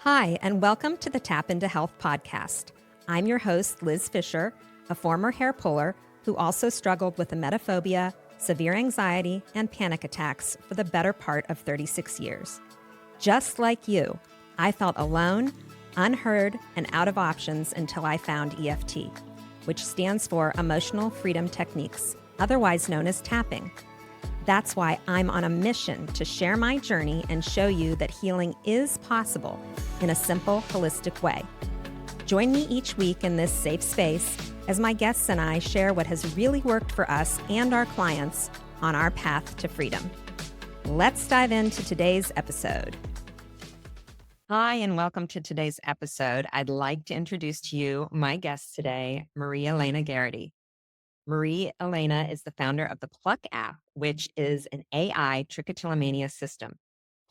Hi, and welcome to the Tap into Health podcast. I'm your host, Liz Fisher, a former hair puller who also struggled with emetophobia, severe anxiety, and panic attacks for the better part of 36 years. Just like you, I felt alone, unheard, and out of options until I found EFT, which stands for Emotional Freedom Techniques, otherwise known as tapping. That's why I'm on a mission to share my journey and show you that healing is possible in a simple, holistic way. Join me each week in this safe space as my guests and I share what has really worked for us and our clients on our path to freedom. Let's dive into today's episode. Hi, and welcome to today's episode. I'd like to introduce to you my guest today, Maria-Elena Gerety. Marie-Elena is the founder of the Pluck app, which is an AI Trichotillomania system.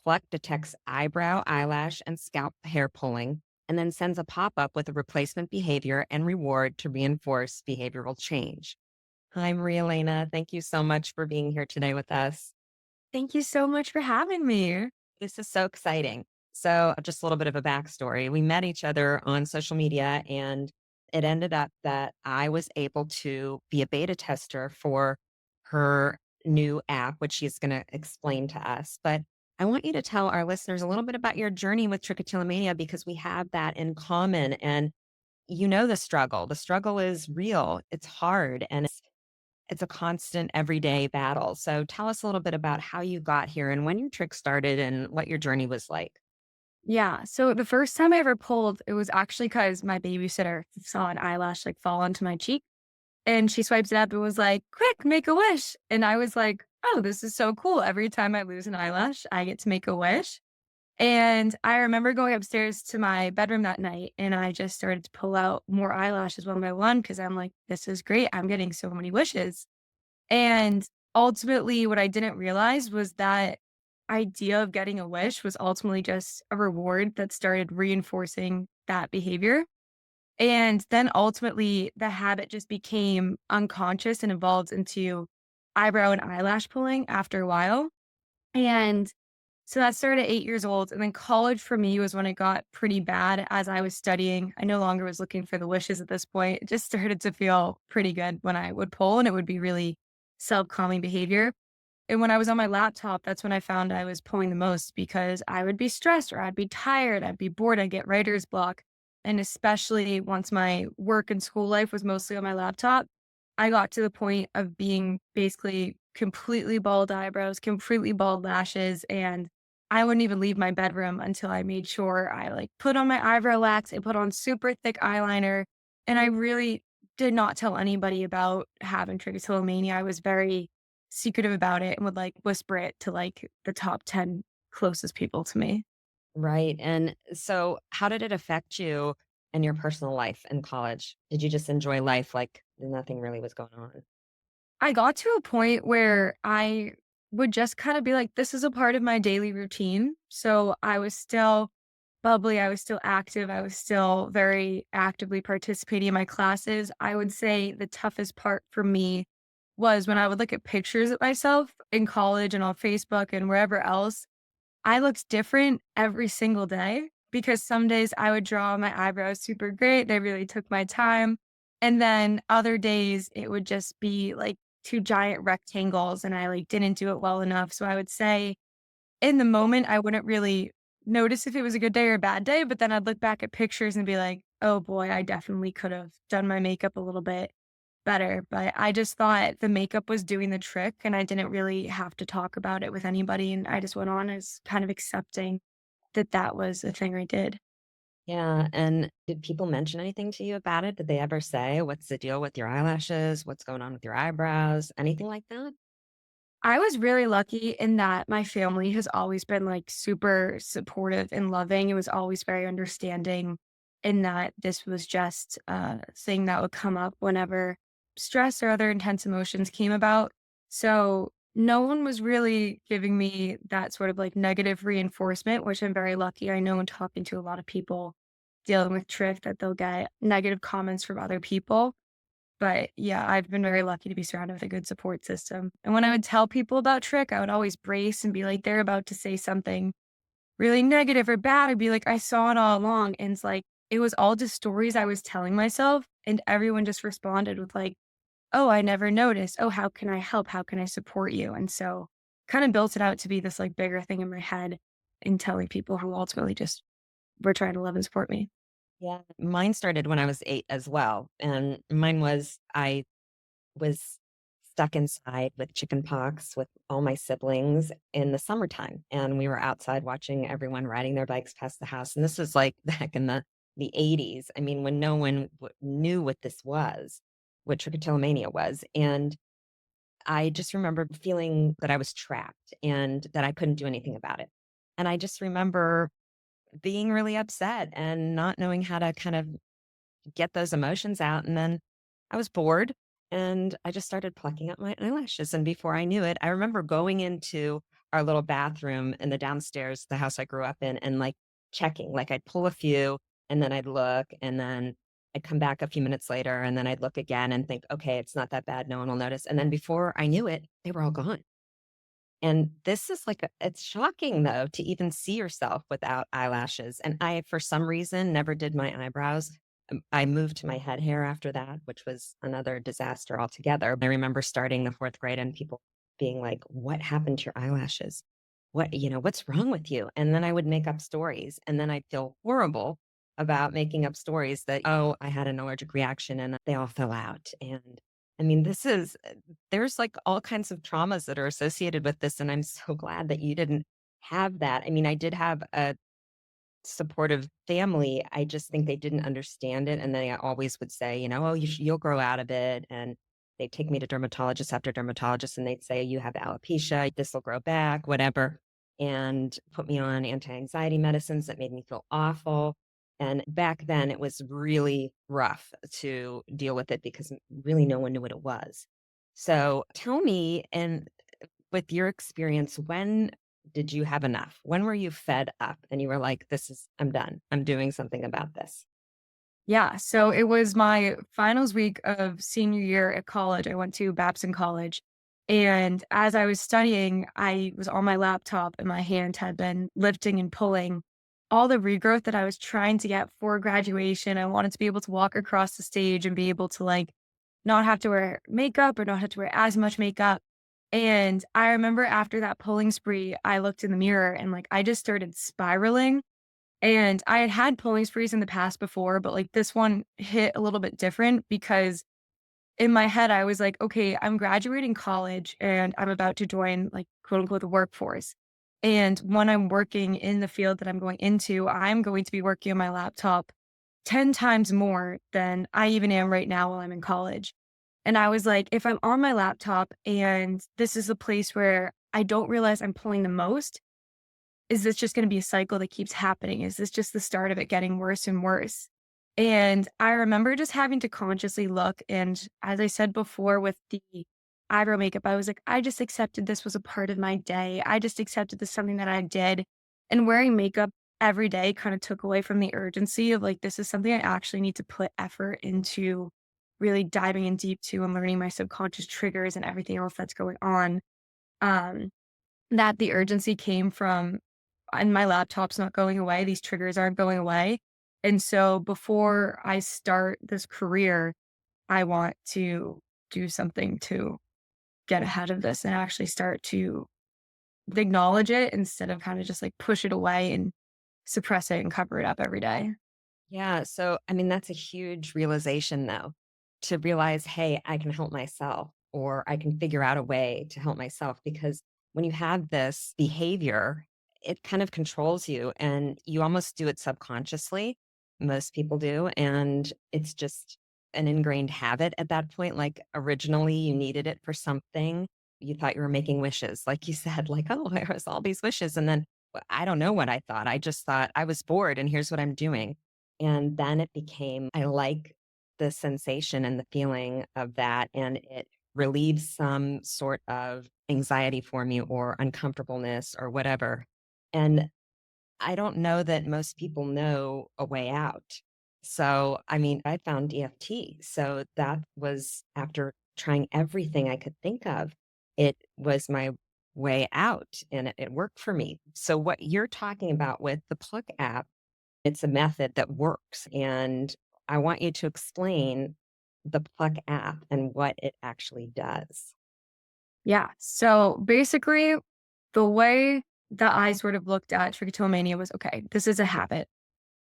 Pluck detects eyebrow, eyelash, and scalp hair pulling, and then sends a pop-up with a replacement behavior and reward to reinforce behavioral change. Hi, Maria-Elena. Thank you so much for being here today with us. Thank you so much for having me. This is so exciting. So just a little bit of a backstory. We met each other on social media, and it ended up that I was able to be a beta tester for her new app, which she's going to explain to us. But I want you to tell our listeners a little bit about your journey with trichotillomania, because we have that in common. And you know the struggle. The struggle is real. It's hard, and it's a constant everyday battle. So tell us a little bit about how you got here and when your trick started and what your journey was like. Yeah. So the first time I ever pulled, it was actually because my babysitter saw an eyelash fall onto my cheek and she swipes it up and was like, quick, make a wish. And I was like, oh, this is so cool. Every time I lose an eyelash, I get to make a wish. And I remember going upstairs to my bedroom that night and I just started to pull out more eyelashes one by one because I'm like, this is great. I'm getting so many wishes. And ultimately, what I didn't realize was that idea of getting a wish was ultimately just a reward that started reinforcing that behavior. And then ultimately, the habit just became unconscious and evolved into eyebrow and eyelash pulling after a while. And so that started at 8 years old. And then college for me was when it got pretty bad as I was studying. I no longer was looking for the wishes at this point. It just started to feel pretty good when I would pull, and it would be really self calming behavior. And when I was on my laptop, that's when I found I was pulling the most because I would be stressed or I'd be tired, I'd be bored, I'd get writer's block. And especially once my work and school life was mostly on my laptop, I got to the point of being basically completely bald eyebrows, completely bald lashes, and I wouldn't even leave my bedroom until I made sure I put on my eyebrow wax and put on super thick eyeliner. And I really did not tell anybody about having trichotillomania. I was very secretive about it and would whisper it to the top 10 closest people to me. Right. And so, how did it affect you and your personal life in college? Did you just enjoy life like nothing really was going on? I got to a point where I would just kind of be like, this is a part of my daily routine. So I was still bubbly, I was still active, I was still very actively participating in my classes. I would say the toughest part for me was when I would look at pictures of myself in college and on Facebook and wherever else. I looked different every single day because some days I would draw my eyebrows super great. They really took my time. And then other days it would just be like two giant rectangles and I didn't do it well enough. So I would say in the moment, I wouldn't really notice if it was a good day or a bad day, but then I'd look back at pictures and be like, oh boy, I definitely could have done my makeup a little bit better. But I just thought the makeup was doing the trick and I didn't really have to talk about it with anybody. And I just went on as kind of accepting that that was a thing I did. Yeah. And did people mention anything to you about it? Did they ever say, what's the deal with your eyelashes? What's going on with your eyebrows? Anything like that? I was really lucky in that my family has always been super supportive and loving. It was always very understanding in that this was just a thing that would come up whenever stress or other intense emotions came about. So no one was really giving me that sort of negative reinforcement, which I'm very lucky. I know in talking to a lot of people dealing with trick that they'll get negative comments from other people. But yeah, I've been very lucky to be surrounded with a good support system. And when I would tell people about trick, I would always brace and be like, they're about to say something really negative or bad, I'd be like, I saw it all along. And it's like, it was all just stories I was telling myself. And everyone just responded with like, oh, I never noticed. Oh, how can I help? How can I support you? And so kind of built it out to be this like bigger thing in my head and telling people who ultimately just were trying to love and support me. Yeah. Mine started when I was 8 as well. And mine was I was stuck inside with chicken pox with all my siblings in the summertime. And we were outside watching everyone riding their bikes past the house. And this was like back in the 80s. I mean, when no one knew what this was, what trichotillomania was. And I just remember feeling that I was trapped and that I couldn't do anything about it. And I just remember being really upset and not knowing how to kind of get those emotions out. And then I was bored and I just started plucking up my eyelashes. And before I knew it, I remember going into our little bathroom in the downstairs, the house I grew up in, and like checking, like I'd pull a few and then I'd look and then I'd come back a few minutes later and then I'd look again and think, okay, it's not that bad. No one will notice. And then before I knew it, they were all gone. And this is like, it's shocking though to even see yourself without eyelashes. And I, for some reason, never did my eyebrows. I moved to my head hair after that, which was another disaster altogether. I remember starting the fourth grade and people being like, what happened to your eyelashes? What's wrong with you? And then I would make up stories. And then I'd feel horrible about making up stories that, oh, I had an allergic reaction and they all fell out. And I mean, there's like all kinds of traumas that are associated with this. And I'm so glad that you didn't have that. I mean, I did have a supportive family. I just think they didn't understand it. And they always would say, oh, you'll grow out of it. And they'd take me to dermatologist after dermatologist and they'd say, you have alopecia, this will grow back, whatever. And put me on anti-anxiety medicines that made me feel awful. And back then it was really rough to deal with it because really no one knew what it was. So tell me, and with your experience, when did you have enough? When were you fed up and you were like, I'm done. I'm doing something about this? Yeah. So it was my finals week of senior year at college. I went to Babson College. And as I was studying, I was on my laptop and my hand had been lifting and pulling all the regrowth that I was trying to get for graduation. I wanted to be able to walk across the stage and be able to like not have to wear makeup or not have to wear as much makeup. And I remember after that pulling spree, I looked in the mirror and like I just started spiraling and I had had pulling sprees in the past before, but, like, this one hit a little bit different because in my head, I was like, "Okay, I'm graduating college and I'm about to join, like, quote, unquote, "the workforce." And when I'm working in the field that I'm going into, I'm going to be working on my laptop 10 times more than I even am right now while I'm in college. And I was like, if I'm on my laptop and this is a place where I don't realize I'm pulling the most, is this just gonna be a cycle that keeps happening? Is this just the start of it getting worse and worse? And I remember just having to consciously look, and as I said before with the eyebrow makeup, I was like, I just accepted this was a part of my day. I just accepted this something that I did. And wearing makeup every day kind of took away from the urgency of like, this is something I actually need to put effort into really diving in deep to and learning my subconscious triggers and everything else that's going on. Um, that the urgency came from and my laptop's not going away, these triggers aren't going away, and so before I start this career, I want to do something to get ahead of this and actually start to acknowledge it instead of kinda just, like, push it away and suppress it and cover it up every day. Yeah. So, I mean, that's a huge realization, though, to realize, hey, I can help myself or I can figure out a way to help myself. Because when you have this behavior, it kind of controls you and you almost do it subconsciously. Most people do. And it's just an ingrained habit at that point. Like originally, you needed it for something. You thought you were making wishes, like you said, like, oh, there's all these wishes. And then I don't know what I thought. I just thought I was bored and here's what I'm doing. And then it became, I like the sensation and the feeling of that, and it relieves some sort of anxiety for me or uncomfortableness or whatever. And I don't know that most people know a way out. So, I mean, I found EFT. So that was after trying everything I could think of. It was my way out, and it worked for me. So what you're talking about with the Pluck app, it's a method that works. And I want you to explain the Pluck app and what it actually does. Yeah. So basically, the way that I sort of looked at trichotillomania was okay, this is a habit.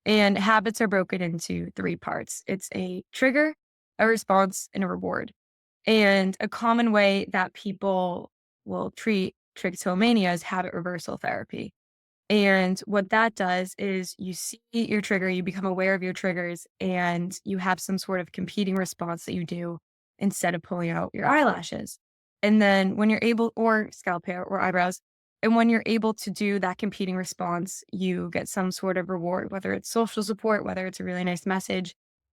And habits are broken into three parts it's a trigger, a response, and a reward. And a common way that people will treat trichotillomania is habit reversal therapy. And what that does is you see your trigger, you become aware of your triggers, and you have some sort of competing response that you do instead of pulling out your eyelashes. And then when you're able, or scalp hair or eyebrows, and when you're able to do that competing response, you get some sort of reward, whether it's social support, whether it's a really nice message.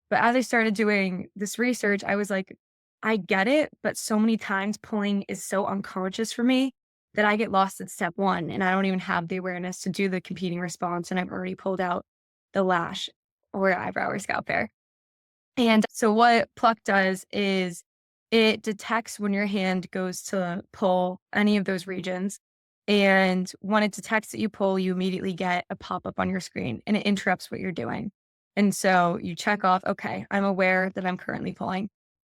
But as I started doing this research, I was like, I get it, but so many times pulling is so unconscious for me that I get lost at step one and I don't even have the awareness to do the competing response. And I've already pulled out the lash or eyebrow or scalp hair. And so what Pluck does is it detects when your hand goes to pull any of those regions. And when it detects that you pull, you immediately get a pop up on your screen and it interrupts what you're doing. And so you check off, okay, I'm aware that I'm currently pulling.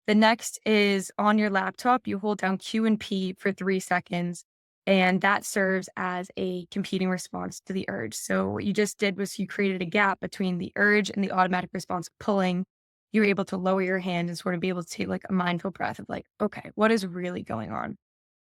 The next is on your laptop, you hold down Q and P for 3 seconds, and that serves as a competing response to the urge. So, what you just did was you created a gap between the urge and the automatic response of pulling. You're able to lower your hand and sort of be able to take like a mindful breath of like, okay, what is really going on?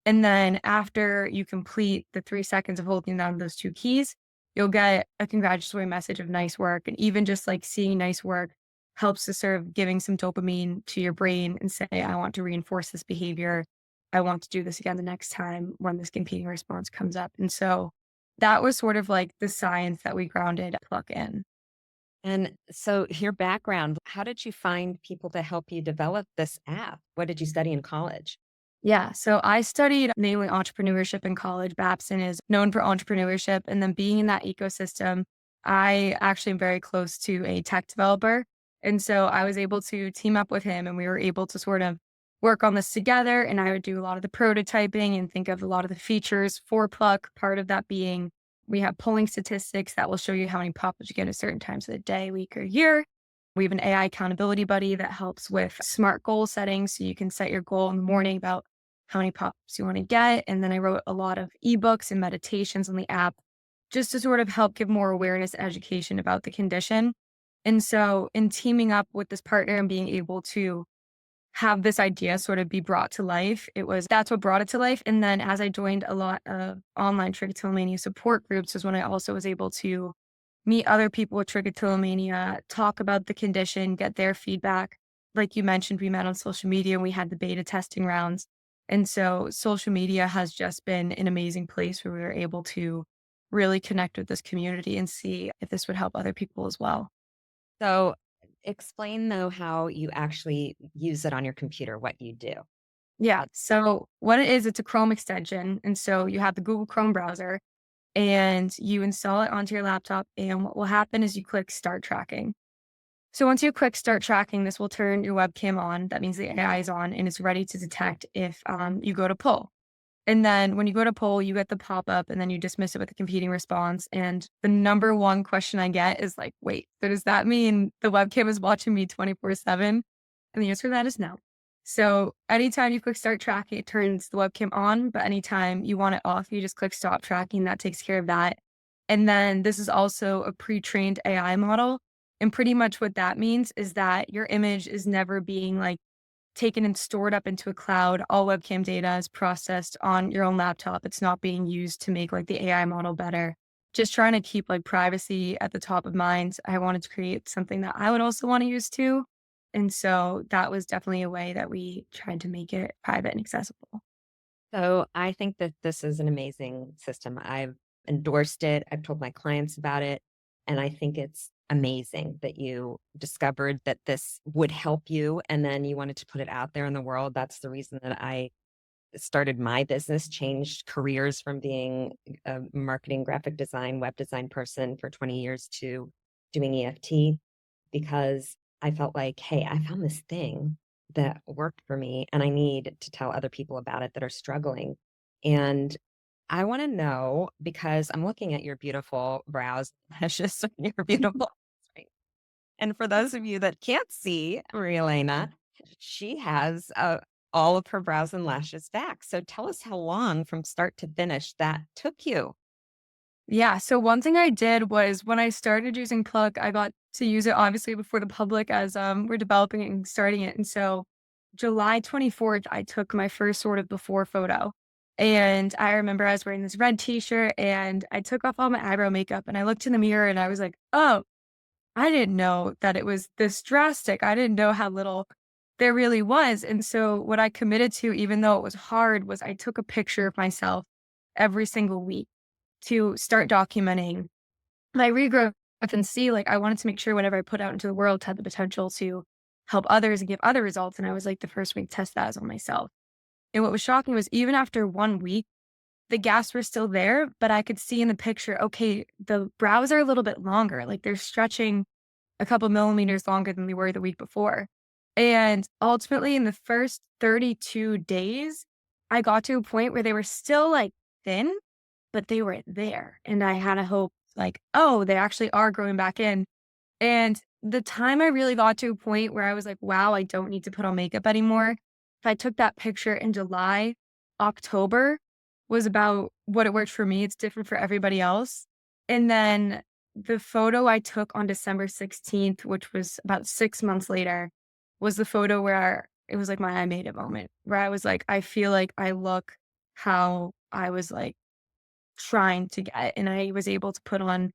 And then after you complete the 3 seconds of holding down those two keys, you'll get a congratulatory message of nice work. And even just like seeing nice work helps to serve giving some dopamine to your brain and say, I want to reinforce this behavior. I want to do this again the next time when this competing response comes up. And so that was sort of like the science that we grounded Pluck in. And so, your background, how did you find people to help you develop this app? What did you study in college? Yeah. So I studied mainly entrepreneurship in college. Babson is known for entrepreneurship. And then being in that ecosystem, I actually am very close to a tech developer. And so I was able to team up with him and we were able to sort of work on this together. And I would do a lot of the prototyping and think of a lot of the features for Pluck. Part of that being we have polling statistics that will show you how many pop-ups you get at certain times of the day, week, or year. We have an AI accountability buddy that helps with smart goal setting. So you can set your goal in the morning about how many pops you want to get. And then I wrote a lot of ebooks and meditations on the app just to sort of help give more awareness and education about the condition. And so, in teaming up with this partner and being able to have this idea sort of be brought to life, that's what brought it to life. And then, as I joined a lot of online trichotillomania support groups, is when I also was able to meet other people with trichotillomania, talk about the condition, get their feedback. Like you mentioned, we met on social media and we had the beta testing rounds. And so social media has just been an amazing place where we were able to really connect with this community and see if this would help other people as well. So, explain though how you actually use it on your computer, what you do. Yeah. So what it is, it's a Chrome extension. And so you have the Google Chrome browser and you install it onto your laptop. And what will happen is you click start tracking. So once you click start tracking, this will turn your webcam on. That means the AI is on and it's ready to detect if you go to pull. And then when you go to pull, you get the pop up and then you dismiss it with a competing response. And the number one question I get is like, wait, so does that mean the webcam is watching me 24/7? And the answer to that is no. So anytime you click start tracking, it turns the webcam on. But anytime you want it off, you just click stop tracking. That takes care of that. And then this is also a pre trained AI model. And pretty much what that means is that your image is never being like taken and stored up into a cloud. All webcam data is processed on your own laptop. It's not being used to make like the AI model better. Just trying to keep like privacy at the top of mind. I wanted to create something that I would also want to use too. And so that was definitely a way that we tried to make it private and accessible. So, I think that this is an amazing system. I've endorsed it, I've told my clients about it, and I think it's amazing that you discovered that this would help you and then you wanted to put it out there in the world. That's the reason that I started my business, changed careers from being a marketing, graphic design, web design person for 20 years to doing EFT because I felt like, hey, I found this thing that worked for me and I need to tell other people about it that are struggling. And I want to know because I'm looking at your beautiful brows, lashes, your beautiful. And for those of you that can't see Marie-Elena, she has all of her brows and lashes back. So tell us how long from start to finish that took you. Yeah. So one thing I did was when I started using Pluck, I got to use it obviously before the public as we're developing it and starting it. And so July 24th, I took my first sort of before photo. And I remember I was wearing this red t-shirt and I took off all my eyebrow makeup and I looked in the mirror and I was like, oh, I didn't know that it was this drastic. I didn't know how little there really was. And so what I committed to, even though it was hard, was I took a picture of myself every single week to start documenting my regrowth and see, like, I wanted to make sure whatever I put out into the world had the potential to help others and give other results. And I was like the first week to test that as on myself. And what was shocking was even after 1 week, the gaps were still there, but I could see in the picture, okay, the brows are a little bit longer. Like they're stretching a couple millimeters longer than they were the week before. And ultimately, in the first 32 days, I got to a point where they were still like thin, but they were there. And I had a hope like, oh, they actually are growing back in. And the time I really got to a point where I was like, wow, I don't need to put on makeup anymore. If I took that picture in July, October was about what it worked for me. It's different for everybody else. And then the photo I took on December 16th, which was about 6 months later, was the photo where it was like my I made it moment, where I was like, I feel like I look how I was like trying to get. And I was able to put on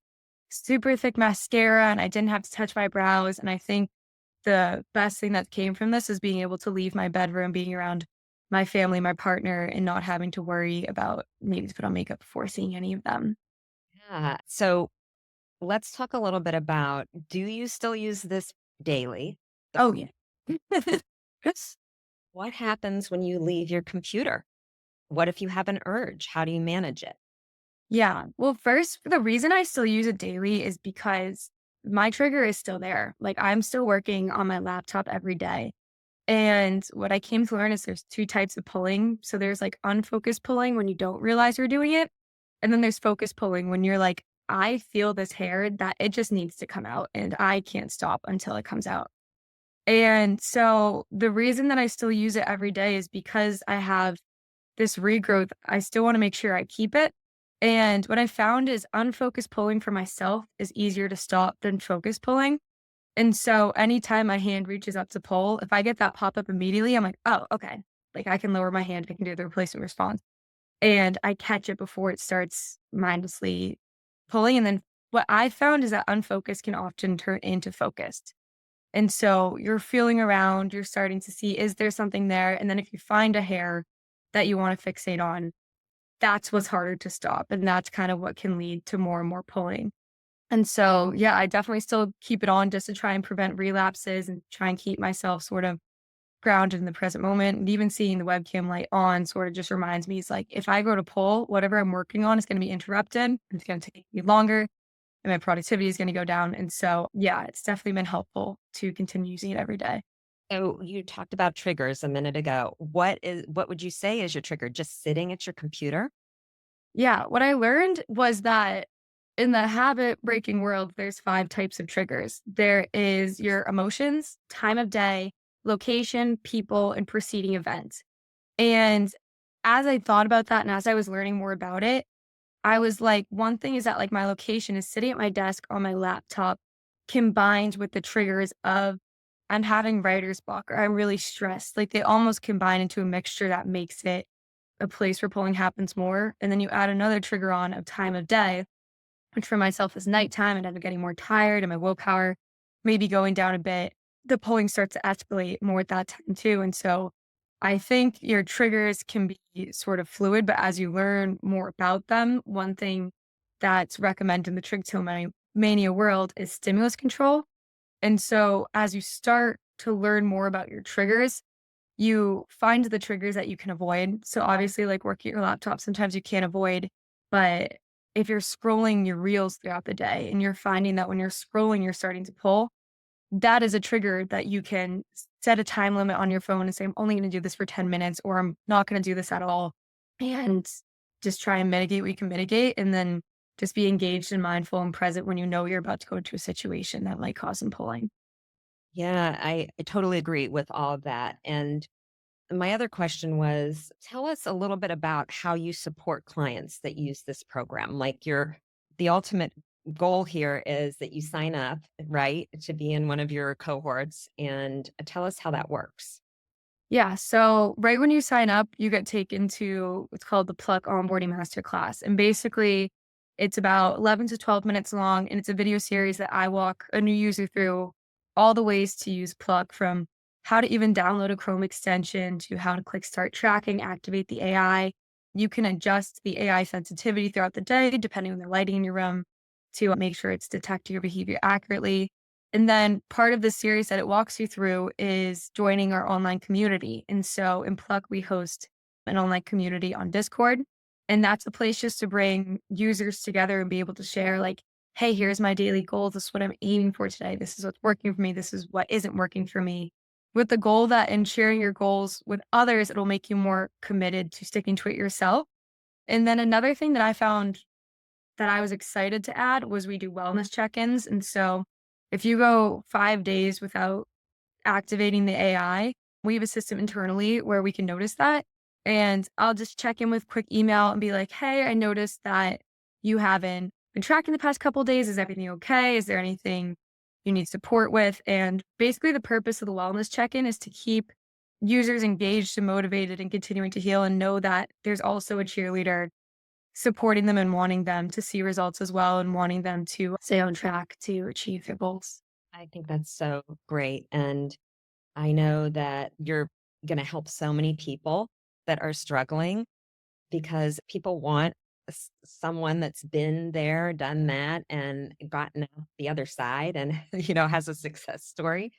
super thick mascara and I didn't have to touch my brows. And I think the best thing that came from this is being able to leave my bedroom, being around my family, my partner, and not having to worry about needing to put on makeup before seeing any of them. Yeah. So let's talk a little bit about, do you still use this daily? Oh, yeah. Yes. What happens when you leave your computer? What if you have an urge? How do you manage it? Yeah. Well, first, the reason I still use it daily is because my trigger is still there. Like I'm still working on my laptop every day. And what I came to learn is there's two types of pulling. So there's like unfocused pulling when you don't realize you're doing it. And then there's focus pulling when you're like, I feel this hair that it just needs to come out and I can't stop until it comes out. And so the reason that I still use it every day is because I have this regrowth. I still want to make sure I keep it. And what I found is unfocused pulling for myself is easier to stop than focus pulling. And so anytime my hand reaches up to pull, if I get that pop up immediately, I'm like, oh, okay. Like I can lower my hand, I can do the replacement response. And I catch it before it starts mindlessly pulling. And then what I found is that unfocused can often turn into focused. And so you're feeling around, you're starting to see, is there something there? And then if you find a hair that you want to fixate on, that's what's harder to stop. And that's kind of what can lead to more and more pulling. And so, yeah, I definitely still keep it on just to try and prevent relapses and try and keep myself sort of grounded in the present moment. And even seeing the webcam light on sort of just reminds me, it's like, if I go to pull, whatever I'm working on is going to be interrupted and it's going to take me longer and my productivity is going to go down. And so, yeah, it's definitely been helpful to continue using it every day. So you talked about triggers a minute ago. What would you say is your trigger? Just sitting at your computer? Yeah, what I learned was that in the habit breaking world, there's five types of triggers. There is your emotions, time of day, location, people, and preceding events. And as I thought about that and as I was learning more about it, I was like, one thing is that like my location is sitting at my desk on my laptop combined with the triggers of I'm having writer's block or I'm really stressed. Like they almost combine into a mixture that makes it a place where pulling happens more. And then you add another trigger on of time of day, which for myself is nighttime and I'm getting more tired and my willpower maybe going down a bit. The pulling starts to escalate more at that time too. And so I think your triggers can be sort of fluid, but as you learn more about them, one thing that's recommended in the trichotillomania mania world is stimulus control. And so as you start to learn more about your triggers, you find the triggers that you can avoid. So obviously, like working at your laptop, sometimes you can't avoid, but if you're scrolling your reels throughout the day and you're finding that when you're scrolling, you're starting to pull, that is a trigger that you can set a time limit on your phone and say, I'm only going to do this for 10 minutes, or I'm not going to do this at all. And just try and mitigate what you can mitigate, and then just be engaged and mindful and present when you know you're about to go into a situation that might cause some pulling. Yeah, I totally agree with all of that. And my other question was, tell us a little bit about how you support clients that use this program. Like the ultimate goal here is that you sign up, right, to be in one of your cohorts, and tell us how that works. Yeah. So right when you sign up, you get taken to what's called the Pluck onboarding masterclass. And basically, it's about 11 to 12 minutes long. And it's a video series that I walk a new user through all the ways to use Pluck, from how to even download a Chrome extension to how to click start tracking, activate the AI. You can adjust the AI sensitivity throughout the day, depending on the lighting in your room, to make sure it's detecting your behavior accurately. And then part of the series that it walks you through is joining our online community. And so in Pluck, we host an online community on Discord. And that's a place just to bring users together and be able to share, like, hey, here's my daily goals. This is what I'm aiming for today. This is what's working for me. This is what isn't working for me. With the goal that in sharing your goals with others, it'll make you more committed to sticking to it yourself. And then another thing that I found that I was excited to add was we do wellness check-ins. And so if you go 5 days without activating the AI, we have a system internally where we can notice that. And I'll just check in with quick email and be like, hey, I noticed that you haven't been tracking the past couple days. Is everything okay? Is there anything you need support with? And basically, the purpose of the wellness check in is to keep users engaged and motivated and continuing to heal, and know that there's also a cheerleader supporting them and wanting them to see results as well, and wanting them to stay on track to achieve their goals. I think that's so great. And I know that you're going to help so many people that are struggling because people want someone that's been there, done that, and gotten out the other side and, has a success story.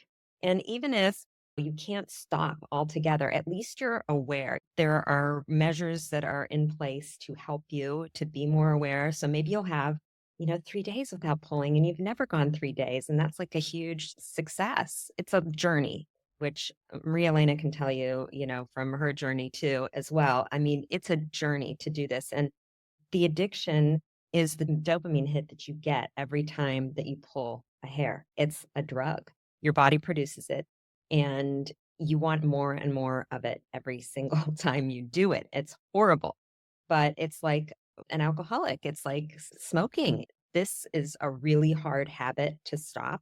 And even if you can't stop altogether, at least you're aware. There are measures that are in place to help you to be more aware. So maybe you'll have, 3 days without pulling and you've never gone 3 days. And that's like a huge success. It's a journey, which Maria-Elena can tell you, from her journey too, as well. I mean, it's a journey to do this. And the addiction is the dopamine hit that you get every time that you pull a hair. It's a drug. Your body produces it, and you want more and more of it every single time you do it. It's horrible, but it's like an alcoholic. It's like smoking. This is a really hard habit to stop.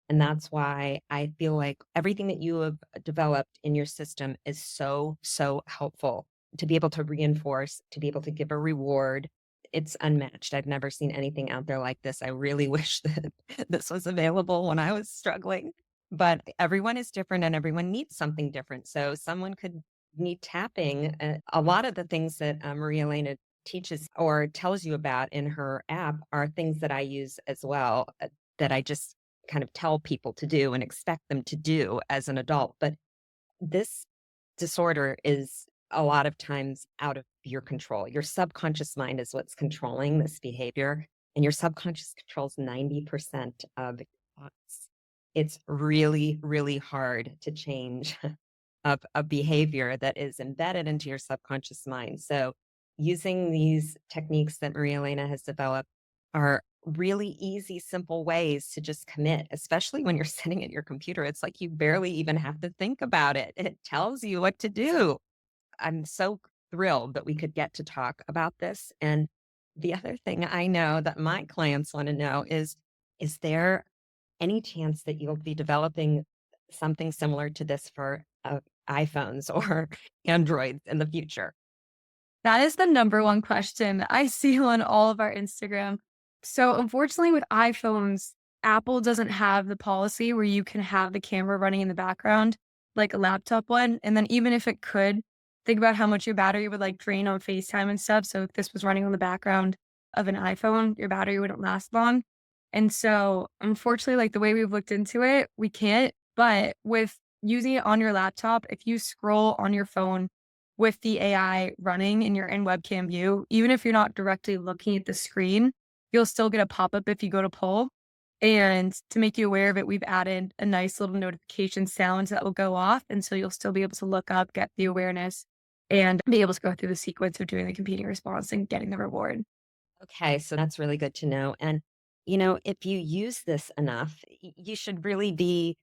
And that's why I feel like everything that you have developed in your system is so, so helpful to be able to reinforce, to be able to give a reward. It's unmatched. I've never seen anything out there like this. I really wish that this was available when I was struggling, but everyone is different and everyone needs something different. So someone could need tapping. A lot of the things that Maria-Elena teaches or tells you about in her app are things that I use as well, that I just kind of tell people to do and expect them to do as an adult. But this disorder is a lot of times out of your control. Your subconscious mind is what's controlling this behavior, and your subconscious controls 90% of your thoughts. It's really, really hard to change a behavior that is embedded into your subconscious mind. So, using these techniques that Maria-Elena has developed are really easy, simple ways to just commit, especially when you're sitting at your computer. It's like you barely even have to think about it. It tells you what to do. I'm so thrilled that we could get to talk about this. And the other thing I know that my clients want to know is there any chance that you'll be developing something similar to this for iPhones or Androids in the future? That is the number one question I see on all of our Instagram. So, unfortunately, with iPhones, Apple doesn't have the policy where you can have the camera running in the background like a laptop one. And then, even if it could, think about how much your battery would like drain on FaceTime and stuff. So, if this was running on the background of an iPhone, your battery wouldn't last long. And so, unfortunately, like the way we've looked into it, we can't. But with using it on your laptop, if you scroll on your phone with the AI running in your in webcam view, even if you're not directly looking at the screen, you'll still get a pop-up if you go to pull. And to make you aware of it, we've added a nice little notification sound that will go off. And so you'll still be able to look up, get the awareness. and be able to go through the sequence of doing the competing response and getting the reward. Okay, so that's really good to know. And, if you use this enough, you should really be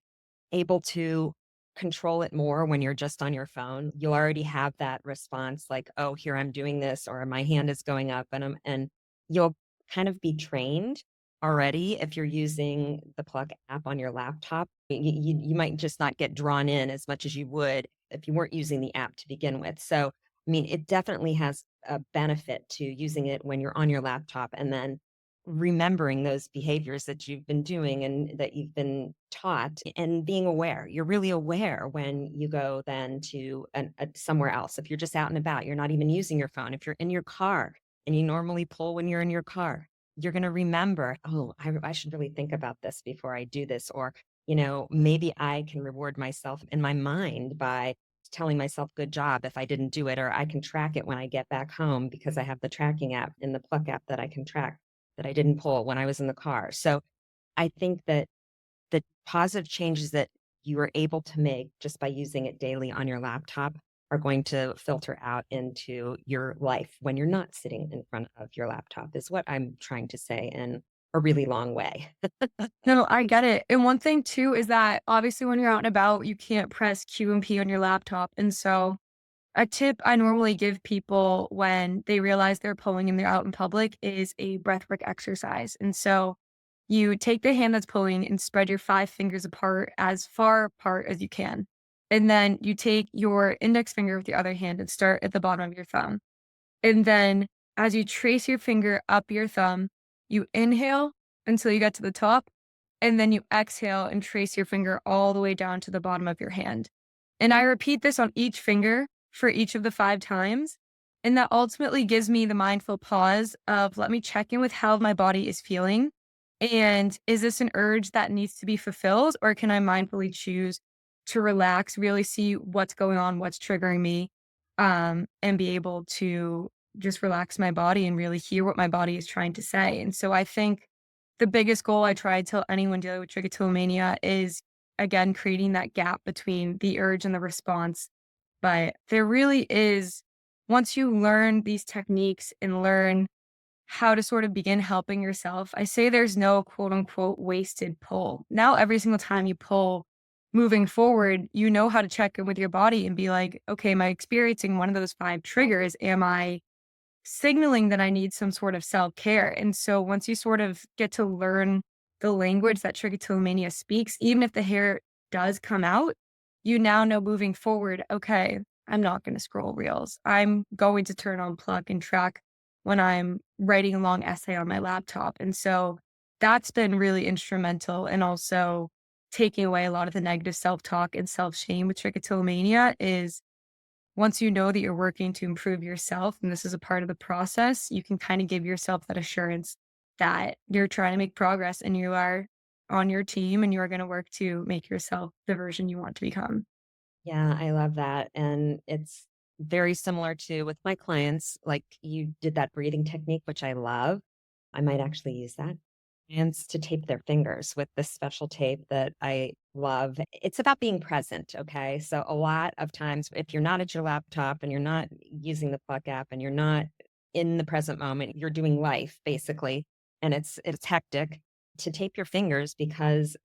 able to control it more when you're just on your phone. You'll already have that response like, oh, here I'm doing this, or my hand is going up, and you'll kind of be trained already if you're using the Pluck app on your laptop. You might just not get drawn in as much as you would if you weren't using the app to begin with. So, I mean, it definitely has a benefit to using it when you're on your laptop and then remembering those behaviors that you've been doing and that you've been taught and being aware. You're really aware when you go then to somewhere else. If you're just out and about, you're not even using your phone. If you're in your car and you normally pull when you're in your car, you're going to remember, oh, I should really think about this before I do this. Or, maybe I can reward myself in my mind by telling myself good job if I didn't do it, or I can track it when I get back home because I have the tracking app in the Pluck app that I can track that I didn't pull when I was in the car. So I think that the positive changes that you are able to make just by using it daily on your laptop are going to filter out into your life when you're not sitting in front of your laptop, is what I'm trying to say in a really long way. No, I get it. And one thing too is that obviously when you're out and about, you can't press Q and P on your laptop. And so a tip I normally give people when they realize they're pulling and they're out in public is a breathwork exercise. And so you take the hand that's pulling and spread your 5 fingers apart as far apart as you can. And then you take your index finger with your other hand and start at the bottom of your thumb. And then as you trace your finger up your thumb, you inhale until you get to the top, and then you exhale and trace your finger all the way down to the bottom of your hand. And I repeat this on each finger for each of the 5 times. And that ultimately gives me the mindful pause of let me check in with how my body is feeling. And is this an urge that needs to be fulfilled? Or can I mindfully choose to relax, really see what's going on, what's triggering me, and be able to just relax my body and really hear what my body is trying to say. And so I think the biggest goal I try to tell anyone dealing with trichotillomania is, again, creating that gap between the urge and the response. But there really is, once you learn these techniques and learn how to sort of begin helping yourself, I say there's no quote unquote wasted pull. Now, every single time you pull moving forward, you know how to check in with your body and be like, okay, am I experiencing one of those 5 triggers? Am I signaling that I need some sort of self care? And so once you sort of get to learn the language that trichotillomania speaks, even if the hair does come out, you now know moving forward, okay, I'm not going to scroll reels. I'm going to turn on Pluck and track when I'm writing a long essay on my laptop. And so that's been really instrumental and also taking away a lot of the negative self talk and self shame with trichotillomania is once you know that you're working to improve yourself and this is a part of the process, you can kind of give yourself that assurance that you're trying to make progress and you are on your team and you are going to work to make yourself the version you want to become. Yeah, I love that. And it's very similar to with my clients, like you did that breathing technique, which I love. I might actually use that. And to tape their fingers with this special tape that I love. It's about being present. Okay. So a lot of times, if you're not at your laptop and you're not using the Pluck app and you're not in the present moment, you're doing life basically. And it's hectic to tape your fingers because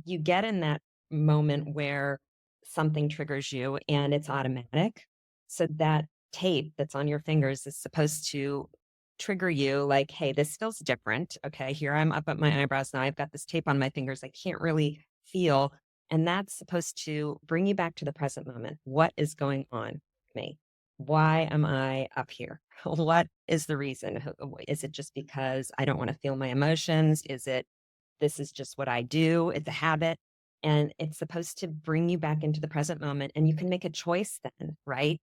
you get in that moment where something triggers you and it's automatic. So that tape that's on your fingers is supposed to trigger you like, hey, this feels different. Okay, here I'm up at my eyebrows now. I've got this tape on my fingers. I can't really feel. And that's supposed to bring you back to the present moment. What is going on with me? Why am I up here? What is the reason? Is it just because I don't want to feel my emotions? Is it this is just what I do? It's a habit. And it's supposed to bring you back into the present moment. And you can make a choice then, right?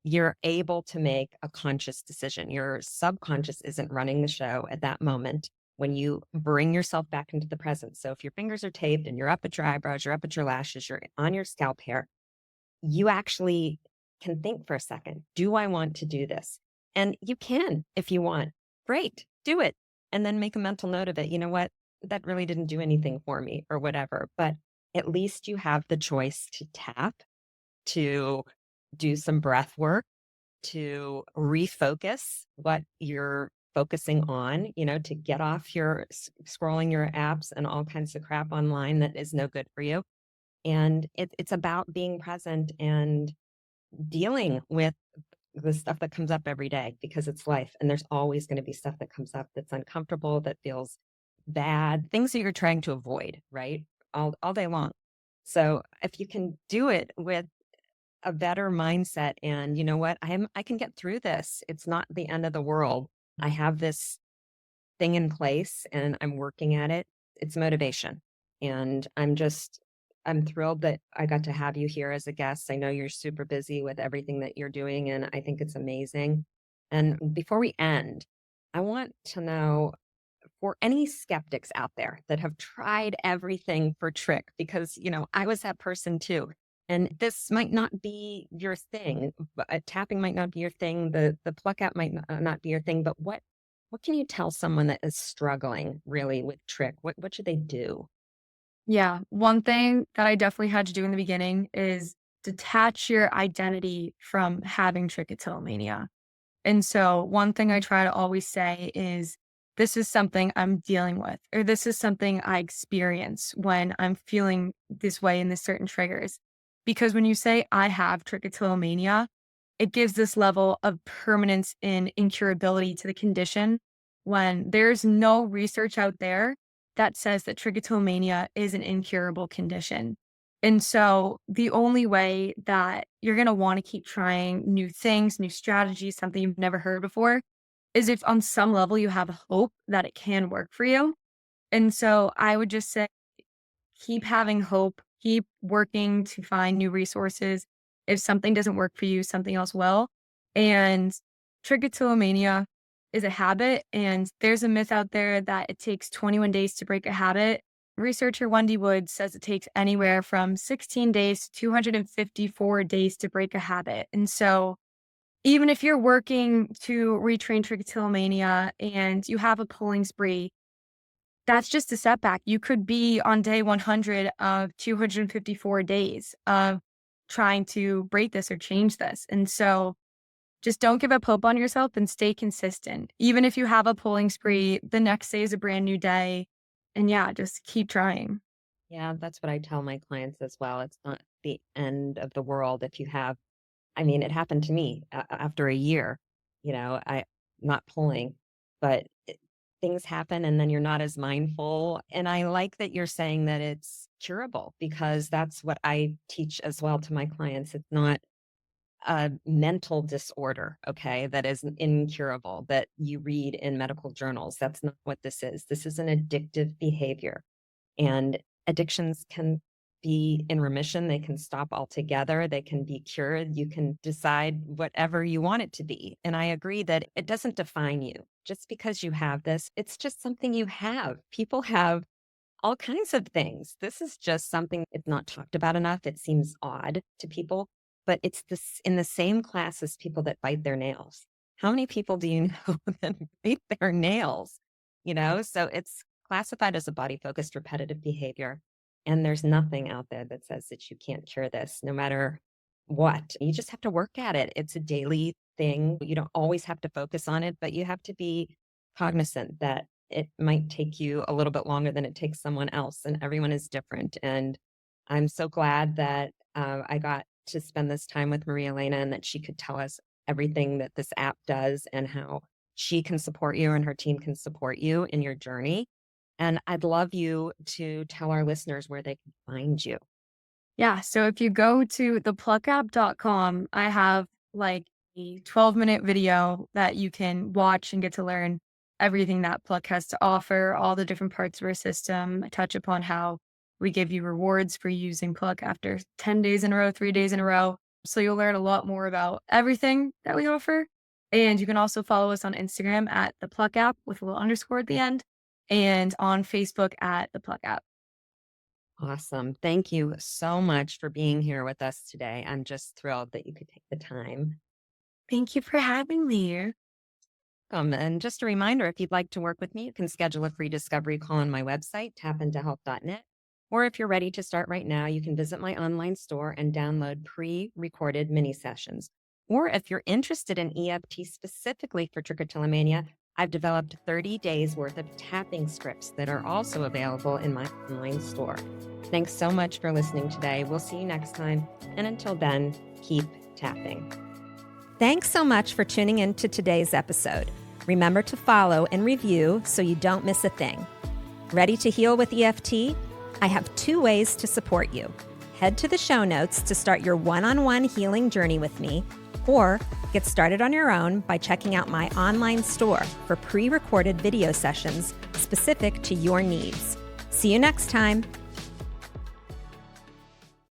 You're able to make a conscious decision. Your subconscious isn't running the show at that moment when you bring yourself back into the present. So if your fingers are taped and you're up at your eyebrows, you're up at your lashes, you're on your scalp hair, you actually can think for a second, do I want to do this? And you can if you want. Great, do it. And then make a mental note of it. You know what? That really didn't do anything for me or whatever. But at least you have the choice to tap, to do some breath work, to refocus what you're focusing on, to get off your scrolling your apps and all kinds of crap online that is no good for you. And it's about being present and dealing with the stuff that comes up every day because it's life. And there's always going to be stuff that comes up that's uncomfortable, that feels bad, things that you're trying to avoid, right? All day long. So if you can do it with a better mindset and you know what, I can get through this. It's not the end of the world. I have this thing in place and I'm working at it. It's motivation. And I'm thrilled that I got to have you here as a guest. I know you're super busy with everything that you're doing, and I think it's amazing. And before we end, I want to know for any skeptics out there that have tried everything for trick, because, I was that person too. And this might not be your thing. Tapping might not be your thing. The pluck app might not be your thing. But what can you tell someone that is struggling really with trick? What should they do? Yeah. One thing that I definitely had to do in the beginning is detach your identity from having trichotillomania. And so one thing I try to always say is, this is something I'm dealing with, or this is something I experience when I'm feeling this way in this certain triggers. Because when you say I have trichotillomania, it gives this level of permanence and incurability to the condition when there's no research out there that says that trichotillomania is an incurable condition. And so the only way that you're going to want to keep trying new things, new strategies, something you've never heard before, is if on some level you have hope that it can work for you. And so I would just say, keep having hope, keep working to find new resources. If something doesn't work for you, something else will. And trichotillomania is a habit. And there's a myth out there that it takes 21 days to break a habit. Researcher Wendy Wood says it takes anywhere from 16 days to 254 days to break a habit. And so even if you're working to retrain trichotillomania and you have a pulling spree, that's just a setback. You could be on day 100 of 254 days of trying to break this or change this. And so just don't give up hope on yourself and stay consistent. Even if you have a pulling spree, the next day is a brand new day. And yeah, just keep trying. Yeah, that's what I tell my clients as well. It's not the end of the world if you have, I mean, it happened to me after a year, I not pulling, but things happen and then you're not as mindful. And I like that you're saying that it's curable because that's what I teach as well to my clients. It's not a mental disorder, okay, that is incurable that you read in medical journals. That's not what this is. This is an addictive behavior. And addictions can be in remission. They can stop altogether. They can be cured. You can decide whatever you want it to be. And I agree that it doesn't define you. Just because you have this, it's just something you have. People have all kinds of things. This is just something it's not talked about enough. It seems odd to people, but it's this in the same class as people that bite their nails. How many people do you know that bite their nails? So it's classified as a body focused repetitive behavior. And there's nothing out there that says that you can't cure this, no matter what. You just have to work at it. It's a daily thing. You don't always have to focus on it, but you have to be cognizant that it might take you a little bit longer than it takes someone else, and everyone is different. And I'm so glad that I got to spend this time with Maria-Elena and that she could tell us everything that this app does and how she can support you and her team can support you in your journey. And I'd love you to tell our listeners where they can find you. Yeah. So if you go to thepluckapp.com, I have like a 12-minute video that you can watch and get to learn everything that Pluck has to offer, all the different parts of our system. I touch upon how we give you rewards for using Pluck after 10 days in a row, 3 days in a row. So you'll learn a lot more about everything that we offer. And you can also follow us on Instagram at the Pluck app with a little underscore at the end, and on Facebook at the Pluck app. Awesome. Thank you so much for being here with us today. I'm just thrilled that you could take the time. Thank you for having me. And just a reminder, if you'd like to work with me, you can schedule a free discovery call on my website, tapintohealth.net. Or if you're ready to start right now, you can visit my online store and download pre-recorded mini sessions. Or if you're interested in EFT specifically for trichotillomania, I've developed 30 days worth of tapping scripts that are also available in my online store. Thanks so much for listening today. We'll see you next time. And until then, keep tapping. Thanks so much for tuning in to today's episode. Remember to follow and review so you don't miss a thing. Ready to heal with EFT? I have 2 ways to support you. Head to the show notes to start your one-on-one healing journey with me, or get started on your own by checking out my online store for pre-recorded video sessions specific to your needs. See you next time.